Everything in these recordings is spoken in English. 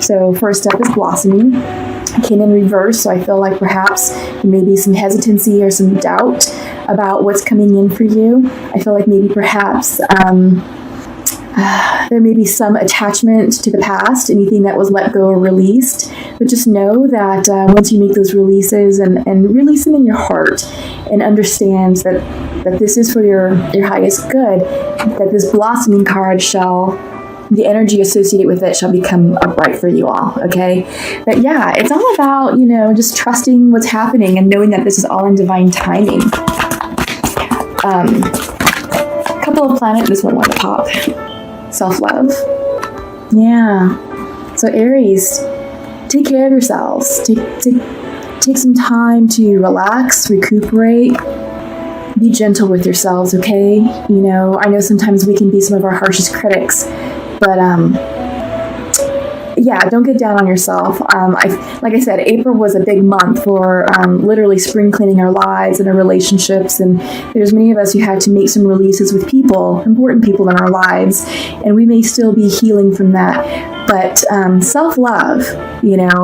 So first step is blossoming. It came in reverse, so I feel like perhaps maybe some hesitancy or some doubt about what's coming in for you. I feel like maybe perhaps there may be some attachment to the past, anything that was let go or released. But just know that once you make those releases and release them in your heart and understand that this is for your highest good, that this blossoming card the energy associated with it shall become upright for you all, okay? But yeah, it's all about, just trusting what's happening and knowing that this is all in divine timing. Couple of planets, this one want to pop. Self-love. Yeah. So Aries, take care of yourselves. Take some time to relax, recuperate, be gentle with yourselves, okay? I know sometimes we can be some of our harshest critics, but yeah, don't get down on yourself. Like I said, April was a big month for literally spring cleaning our lives and our relationships, and there's many of us who had to make some releases with people, important people in our lives, and we may still be healing from that. But self-love,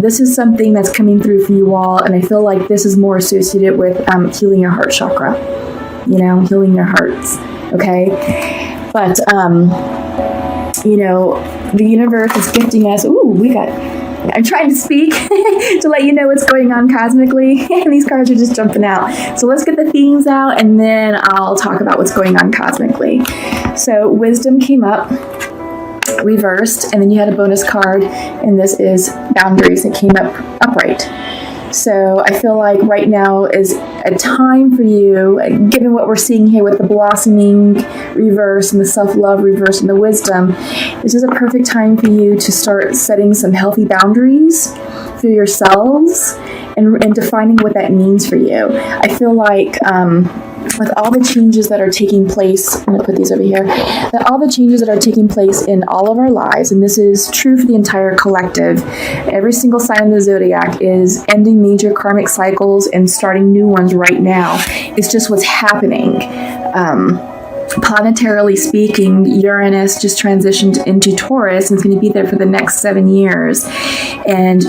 this is something that's coming through for you all, and I feel like this is more associated with healing your heart chakra, healing your hearts, okay? But the universe is gifting us. I'm trying to speak to let you know what's going on cosmically, and these cards are just jumping out. So let's get the themes out, and then I'll talk about what's going on cosmically. So wisdom came up, reversed, and then you had a bonus card, and this is boundaries that came up upright. So I feel like right now is a time for you, given what we're seeing here with the blossoming reverse and the self-love reverse and the wisdom, this is a perfect time for you to start setting some healthy boundaries for yourselves and defining what that means for you. I feel like with all the changes that are taking place, I'm going to put these over here, that all the changes that are taking place in all of our lives, and this is true for the entire collective, every single sign of the zodiac is ending major karmic cycles and starting new ones right now. It's just what's happening. Planetarily speaking, Uranus just transitioned into Taurus and it's going to be there for the next 7 years. And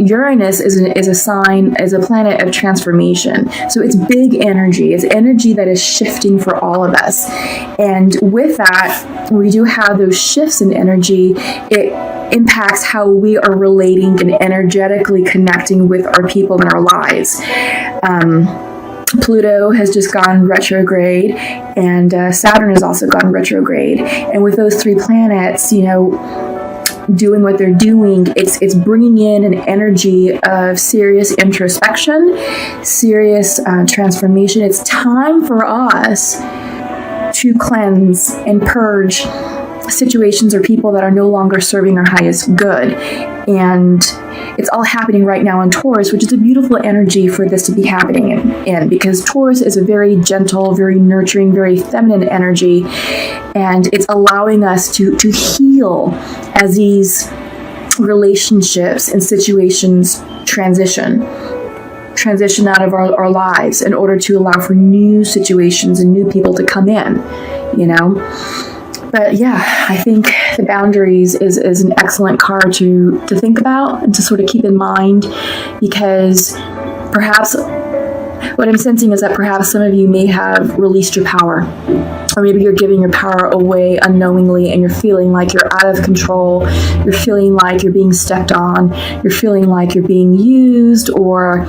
Uranus is a planet of transformation. So it's big energy. It's energy that is shifting for all of us. And with that, when we do have those shifts in energy, it impacts how we are relating and energetically connecting with our people in our lives. Pluto has just gone retrograde, and Saturn has also gone retrograde. And with those three planets, doing what they're doing, it's bringing in an energy of serious introspection, serious transformation. It's time for us to cleanse and purge situations or people that are no longer serving our highest good. And it's all happening right now in Taurus, which is a beautiful energy for this to be happening in, because Taurus is a very gentle, very nurturing, very feminine energy, and it's allowing us to heal as these relationships and situations transition out of our lives in order to allow for new situations and new people to come in, But yeah, I think the boundaries is an excellent card to think about and to sort of keep in mind, because perhaps what I'm sensing is that perhaps some of you may have released your power, or maybe you're giving your power away unknowingly and you're feeling like you're out of control, you're feeling like you're being stepped on, you're feeling like you're being used or,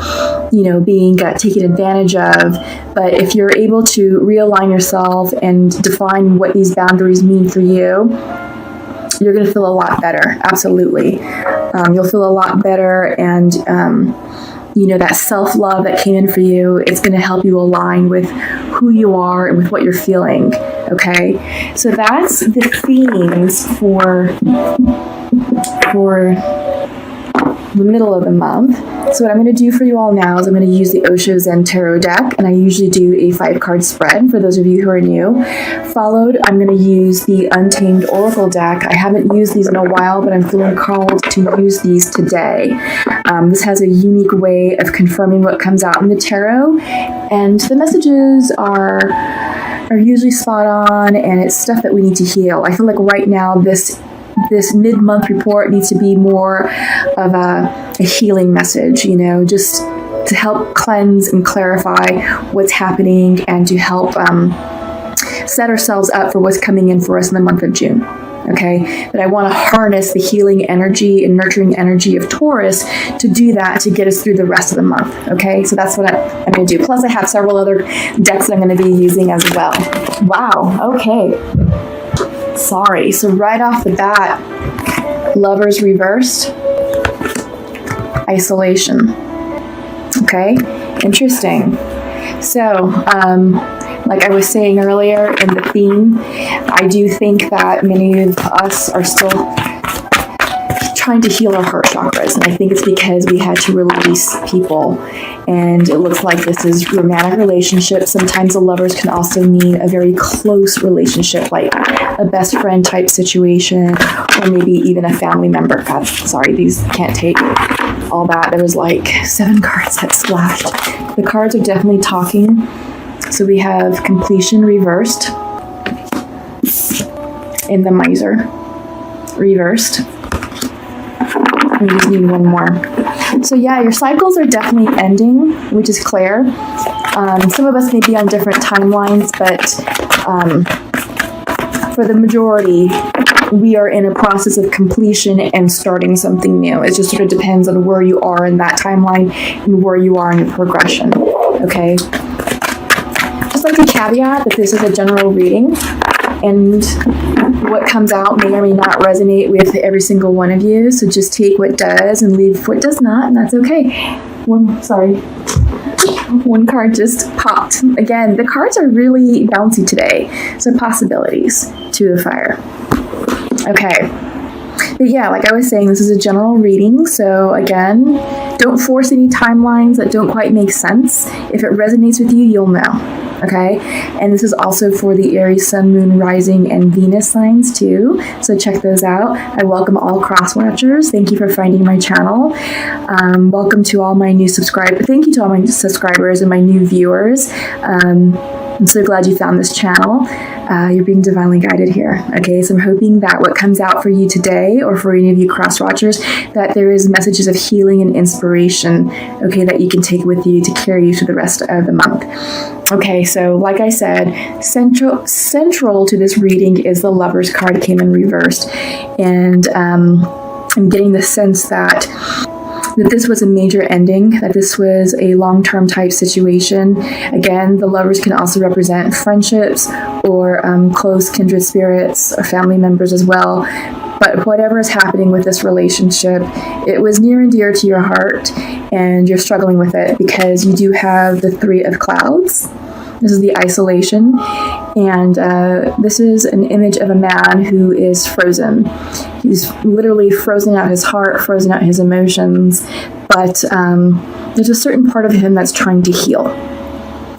being taken advantage of. But if you're able to realign yourself and define what these boundaries mean for you, you're going to feel a lot better. Absolutely. You'll feel a lot better, and that self-love that came in for you, it's going to help you align with who you are and with what you're feeling. Okay, so that's the themes for the middle of the month. So what I'm going to do for you all now is I'm going to use the Osho Zen Tarot deck, and I usually do a 5-card spread for those of you who are new. Followed, I'm going to use the Untamed Oracle deck. I haven't used these in a while, but I'm feeling called to use these today. This has a unique way of confirming what comes out in the tarot, and the messages are usually spot on, and it's stuff that we need to heal. I feel like right now this this mid-month report needs to be more of a healing message, just to help cleanse and clarify what's happening and to help set ourselves up for what's coming in for us in the month of June. Okay, but I want to harness the healing energy and nurturing energy of Taurus to do that, to get us through the rest of the month. Okay, so that's what I'm going to do. Plus, I have several other decks that I'm going to be using as well. Wow, okay. Sorry. So right off the bat, Lovers reversed, Isolation. Okay, interesting. So, like I was saying earlier in the theme, I do think that many of us are still trying to heal our heart chakras. And I think it's because we had to release people. And it looks like this is romantic relationships. Sometimes the lovers can also mean a very close relationship, like a best friend type situation, or maybe even a family member. God, sorry, these can't take all that. There was like 7 cards that splashed. The cards are definitely talking. So we have Completion reversed, and the Miser reversed. We just need one more. So yeah, your cycles are definitely ending, which is clear. Some of us may be on different timelines, but for the majority, we are in a process of completion and starting something new. It just sort of depends on where you are in that timeline and where you are in your progression. Okay? Just like to caveat that this is a general reading, and what comes out may or may not resonate with every single one of you. So just take what does and leave what does not, and that's okay. One card just popped. Again, the cards are really bouncy today. So possibilities to the fire. Okay. But yeah, like I was saying, this is a general reading. So again, don't force any timelines that don't quite make sense. If it resonates with you, you'll know. Okay, and this is also for the Aries, Sun, Moon, Rising, and Venus signs too. So check those out. I welcome all cross watchers. Thank you for finding my channel. Welcome to all my new subscribers. Thank you to all my subscribers and my new viewers. I'm so glad you found this channel. You're being divinely guided here. Okay, so I'm hoping that what comes out for you today, or for any of you cross watchers, that there is messages of healing and inspiration, okay, that you can take with you to carry you through the rest of the month. Okay, so like I said, central to this reading is the Lovers card came in reversed, and I'm getting the sense that this was a major ending, that this was a long-term type situation. Again, the Lovers can also represent friendships or close kindred spirits or family members as well. But whatever is happening with this relationship, it was near and dear to your heart, and you're struggling with it because you do have the 3 of Clouds. This is the Isolation, and this is an image of a man who is frozen. He's literally frozen out his heart, frozen out his emotions, but there's a certain part of him that's trying to heal.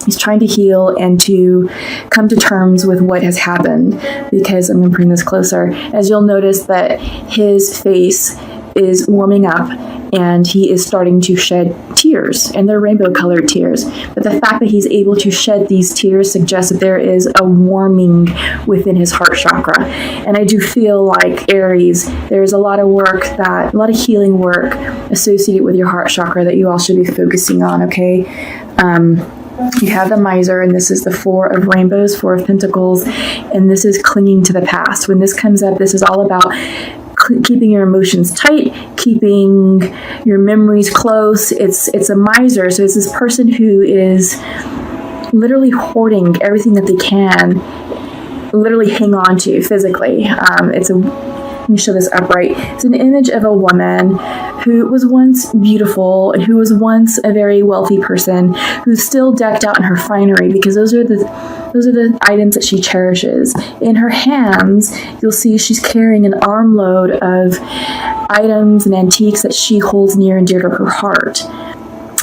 He's trying to heal and to come to terms with what has happened, because I'm going to bring this closer. As you'll notice that his face is warming up and he is starting to shed tears, and they're rainbow colored tears. But the fact that he's able to shed these tears suggests that there is a warming within his heart chakra. And I do feel like Aries, there's a lot of healing work associated with your heart chakra that you all should be focusing on, okay? You have the Miser, and this is the 4 of Rainbows, 4 of Pentacles, and this is clinging to the past. When this comes up, this is all about keeping your emotions tight, keeping your memories close. It's a miser, so it's this person who is literally hoarding everything that they can literally hang on to physically. Let me show this upright. It's an image of a woman who was once beautiful and who was once a very wealthy person, who's still decked out in her finery, because those are the items that she cherishes. In her hands, you'll see she's carrying an armload of items and antiques that she holds near and dear to her heart.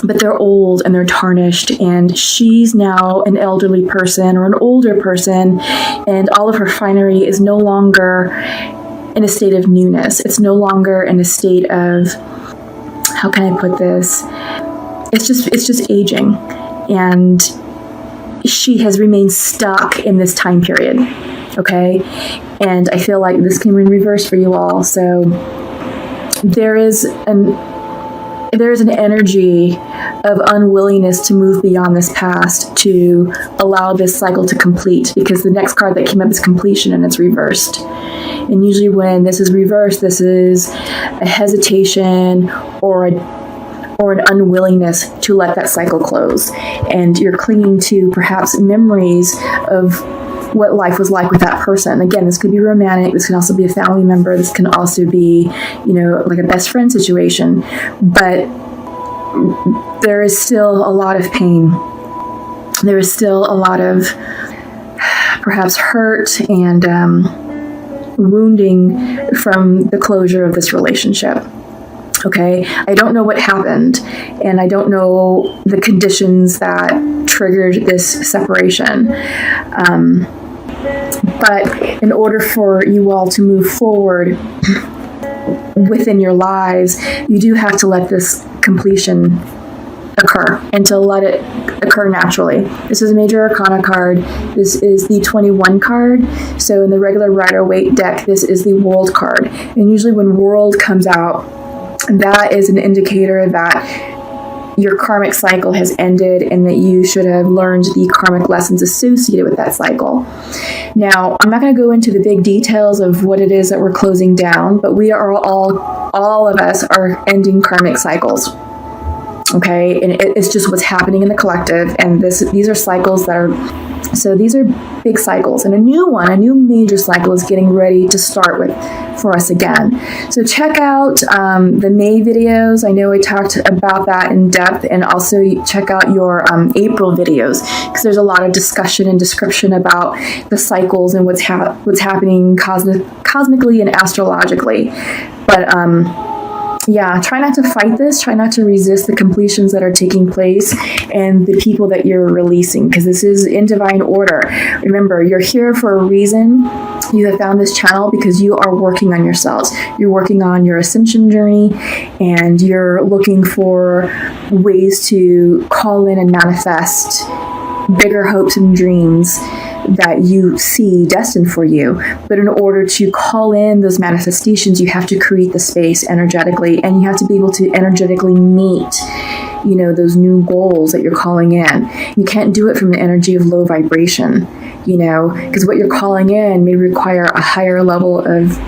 But they're old and they're tarnished, and she's now an elderly person or an older person, and all of her finery is no longer in a state of newness. It's no longer in a state of, how can I put this? It's just aging, and she has remained stuck in this time period. okay? And I feel like this came in reverse for you all. So there is an energy of unwillingness to move beyond this past to allow this cycle to complete, because the next card that came up is completion, and it's reversed. And usually when this is reversed, this is a hesitation or an unwillingness to let that cycle close. And you're clinging to perhaps memories of what life was like with that person. Again, this could be romantic. This can also be a family member. This can also be, like a best friend situation. But there is still a lot of pain. There is still a lot of perhaps hurt and wounding from the closure of this relationship. Okay, I don't know what happened, and I don't know the conditions that triggered this separation. But in order for you all to move forward within your lives, you do have to let this completion occur and to let it occur naturally. This is a major arcana card. This is the 21 card. So in the regular Rider-Waite deck, this is the World card. And usually when World comes out, that is an indicator that your karmic cycle has ended and that you should have learned the karmic lessons associated with that cycle. Now, I'm not going to go into the big details of what it is that we're closing down, but we are all of us are ending karmic cycles. Okay, and it's just what's happening in the collective, and these are cycles that are, so these are big cycles, and a new major cycle is getting ready to start with for us again. So check out the May videos. I know I talked about that in depth, and also check out your April videos, because there's a lot of discussion and description about the cycles and what's happening cosmically and astrologically. But yeah, try not to fight this. Try not to resist the completions that are taking place and the people that you're releasing, because this is in divine order. Remember, you're here for a reason. You have found this channel because you are working on yourselves. You're working on your ascension journey, and you're looking for ways to call in and manifest bigger hopes and dreams that you see destined for you. But in order to call in those manifestations, you have to create the space energetically, and you have to be able to energetically meet, those new goals that you're calling in. You can't do it from an energy of low vibration, because what you're calling in may require a higher level of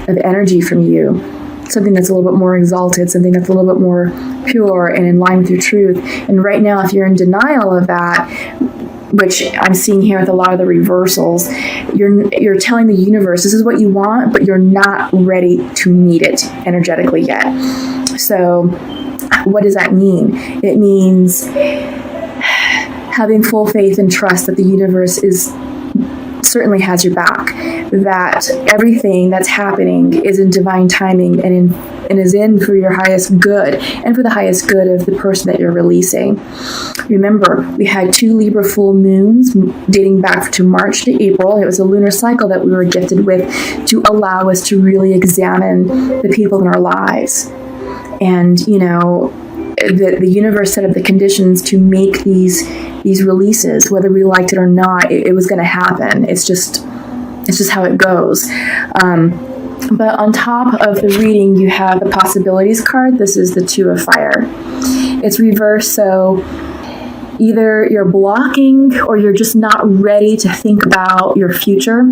energy from you. Something that's a little bit more exalted, something that's a little bit more pure and in line with your truth. And right now, if you're in denial of that, which I'm seeing here with a lot of the reversals, you're telling the universe this is what you want, but you're not ready to meet it energetically yet. So what does that mean? It means having full faith and trust that the universe certainly has your back, that everything that's happening is in divine timing and is in for your highest good and for the highest good of the person that you're releasing. Remember, we had 2 Libra full moons dating back to March to April. It was a lunar cycle that we were gifted with to allow us to really examine the people in our lives. And, the universe set up the conditions to make these releases, whether we liked it or not. It was going to happen. It's just how it goes. But on top of the reading, you have the possibilities card. This is the 2 of fire. It's reversed, so either you're blocking or you're just not ready to think about your future.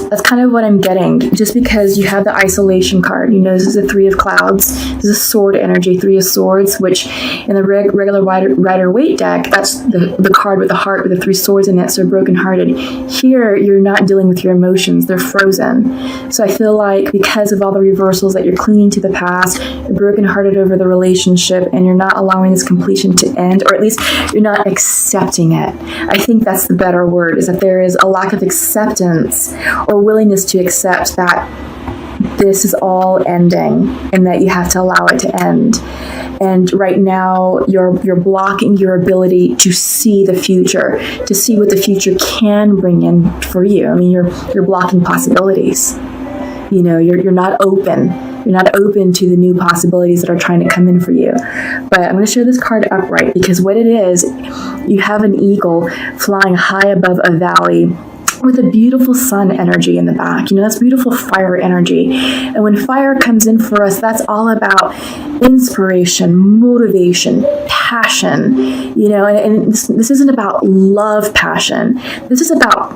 That's kind of what I'm getting, just because you have the isolation card. This is a 3 of clouds. This is a sword energy, 3 of swords, which in the regular Rider-Waite deck, that's the card with the heart with the 3 swords in it, so brokenhearted. Here, you're not dealing with your emotions. They're frozen. So I feel like because of all the reversals that you're clinging to the past, you're brokenhearted over the relationship, and you're not allowing this completion to end, or at least you're not accepting it. I think that's the better word, is that there is a lack of acceptance or willingness to accept that this is all ending and that you have to allow it to end. And right now you're blocking your ability to see the future, to see what the future can bring in for you. I mean, you're blocking possibilities. You're not open. You're not open to the new possibilities that are trying to come in for you. But I'm going to show this card upright, because what it is, you have an eagle flying high above a valley, with a beautiful sun energy in the back. That's beautiful fire energy. And when fire comes in for us, that's all about inspiration, motivation, passion, and this isn't about love passion. This is about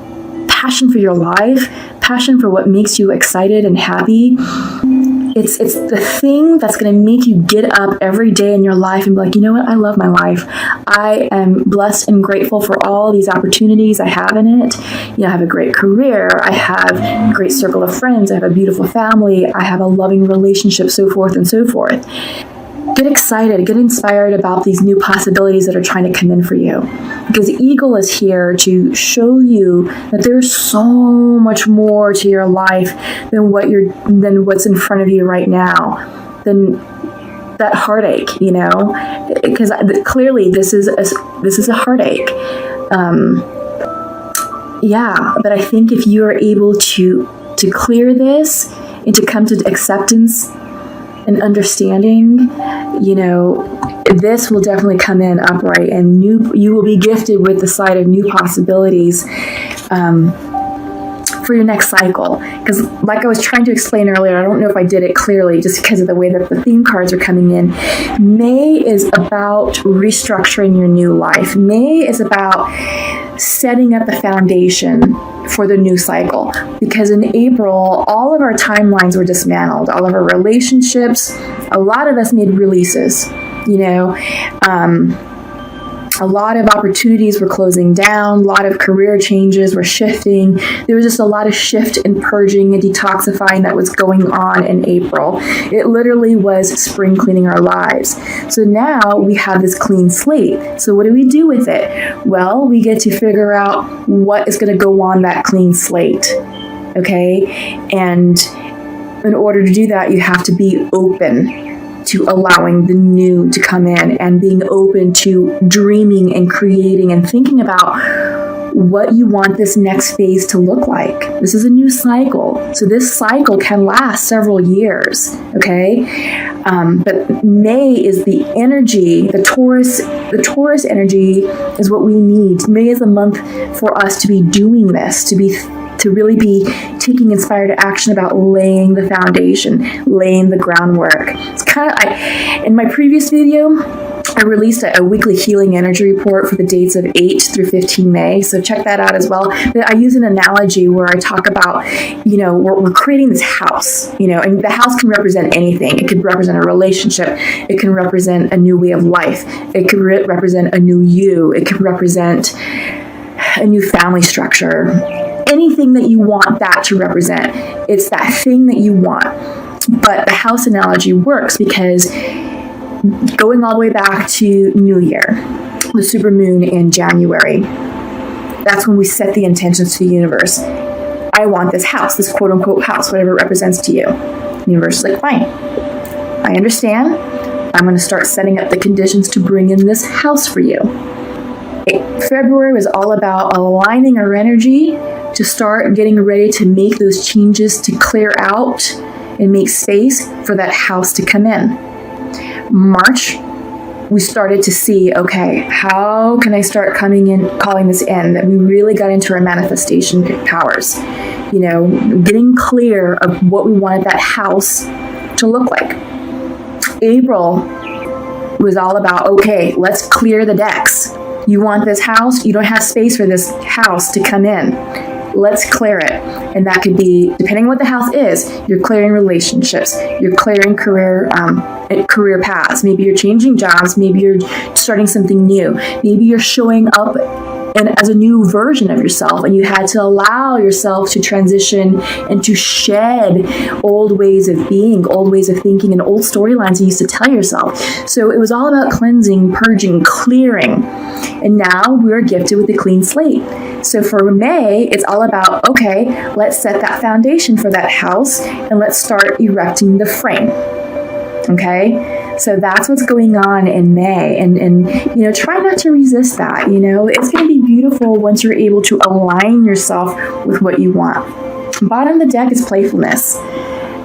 passion for your life, passion for what makes you excited and happy. It's the thing that's going to make you get up every day in your life and be like, you know what? I love my life. I am blessed and grateful for all these opportunities I have in it. I have a great career. I have a great circle of friends. I have a beautiful family. I have a loving relationship, so forth and so forth. Get excited, get inspired about these new possibilities that are trying to come in for you. Because Eagle is here to show you that there's so much more to your life than what's in front of you right now, than that heartache, because clearly this is a heartache. But I think if you are able to clear this and to come to acceptance and understanding, this will definitely come in upright, and you will be gifted with the sight of new possibilities for your next cycle. Because like I was trying to explain earlier, I don't know if I did it clearly just because of the way that the theme cards are coming in. May is about restructuring your new life. May is about setting up the foundation for the new cycle, because in April, all of our timelines were dismantled, all of our relationships, a lot of us made releases, a lot of opportunities were closing down, a lot of career changes were shifting. There was just a lot of shift and purging and detoxifying that was going on in April. It literally was spring cleaning our lives. So now we have this clean slate. So what do we do with it? Well, we get to figure out what is going to go on that clean slate. Okay? And in order to do that, you have to be open to allowing the new to come in, and being open to dreaming and creating and thinking about what you want this next phase to look like. This is a new cycle. So this cycle can last several years, okay? But May is the energy, the Taurus energy is what we need. May is a month for us to be doing this, to really be taking inspired action about laying the foundation, laying the groundwork. It's kind of, in my previous video, I released a weekly healing energy report for the dates of 8 through 15 May, so check that out as well. I use an analogy where I talk about, we're creating this house, and the house can represent anything. It could represent a relationship. It can represent a new way of life. It could represent a new you. It could represent a new family structure. Anything that you want that to represent, it's that thing that you want. But the house analogy works because going all the way back to New Year, the supermoon in January, that's when we set the intentions to the universe. I want this house, this quote unquote house, whatever it represents to you. The universe is like, fine, I understand. I'm going to start setting up the conditions to bring in this house for you. February was all about aligning our energy to start getting ready to make those changes, to clear out and make space for that house to come in. March, we started to see, okay, how can I start calling this in? That we really got into our manifestation powers, getting clear of what we wanted that house to look like. April was all about, okay, let's clear the decks. You want this house? You don't have space for this house to come in. Let's clear it. And that could be, depending on what the house is, you're clearing relationships, you're clearing career paths. Maybe you're changing jobs. Maybe you're starting something new. Maybe you're showing up as a new version of yourself, and you had to allow yourself to transition and to shed old ways of being, old ways of thinking, and old storylines you used to tell yourself. So it was all about cleansing, purging, clearing. And now we're gifted with a clean slate. So for May, it's all about, okay, let's set that foundation for that house and let's start erecting the frame. Okay? So that's what's going on in May. And try not to resist that. It's going to be beautiful once you're able to align yourself with what you want. Bottom of the deck is playfulness.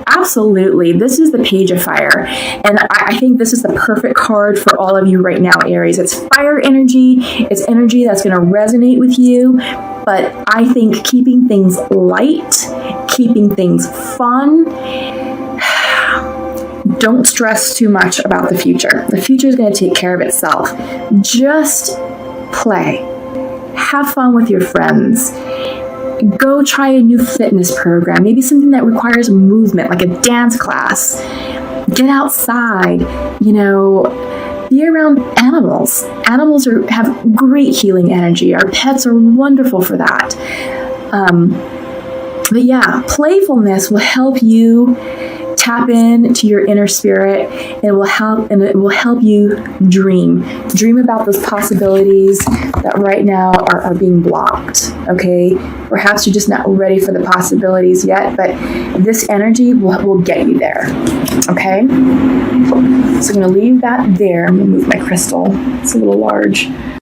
Absolutely. This is the Page of Fire. And I think this is the perfect card for all of you right now, Aries. It's fire energy. It's energy that's going to resonate with you. But I think keeping things light, keeping things fun, don't stress too much about the future. The future is going to take care of itself. Just play. Have fun with your friends. Go try a new fitness program, maybe something that requires movement, like a dance class. Get outside, be around animals. Animals have great healing energy. Our pets are wonderful for that. But yeah, playfulness will help you tap into your inner spirit, and it will help you dream about those possibilities that right now are being blocked. Okay, perhaps you're just not ready for the possibilities yet, but this energy will get you there. Okay, so I'm going to leave that there. I'm going to move my crystal. It's a little large.